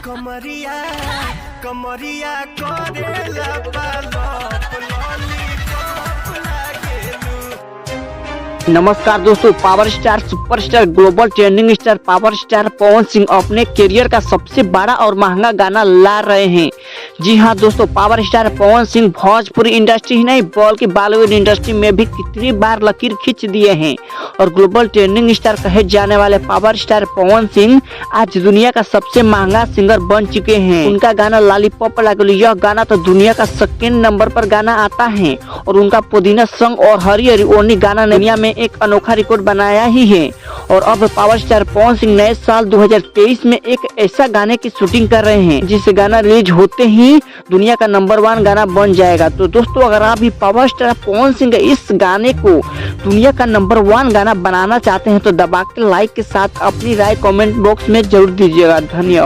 कमरिया कमरिया करेला पालप लॉलीपॉप लागेलू। नमस्कार दोस्तों, power star superstar global trending star power star Pawan Singh अपने करियर का सबसे बड़ा और महंगा गाना ला रहे हैं। जी हां दोस्तों, power star Pawan Singh Bhojpuri industry ही नहीं बल्कि बॉलीवुड इंडस्ट्री में भी कितनी बार लकीर खींच दिए हैं और ग्लोबल ट्रेंडिंग स्टार कहे जाने वाले पावर स्टार पवन सिंह आज दुनिया का सबसे महंगा सिंगर बन चुके हैं। उनका गाना लॉलीपॉप लागेलू, यह गाना तो दुनिया का सेकंड नंबर पर गाना आता है और उनका पुदीना सॉन्ग और हरी हरी ओढ़नी गाना दुनिया में एक अनोखा रिकॉर्ड बनाया ही है। और अब पावर स्टार पवन सिंह नए साल 2023 में एक ऐसा गाने की शूटिंग कर रहे हैं जिस गाना रिलीज होते ही दुनिया का नंबर 1 गाना बन जाएगा। तो दोस्तों, अगर आप भी पावर स्टार पवन सिंह के इस गाने को दुनिया का नंबर 1 गाना बनाना चाहते हैं तो दबा के लाइक के साथ अपनी राय कमेंट बॉक्स में जरूर दीजिएगा। धन्यवाद।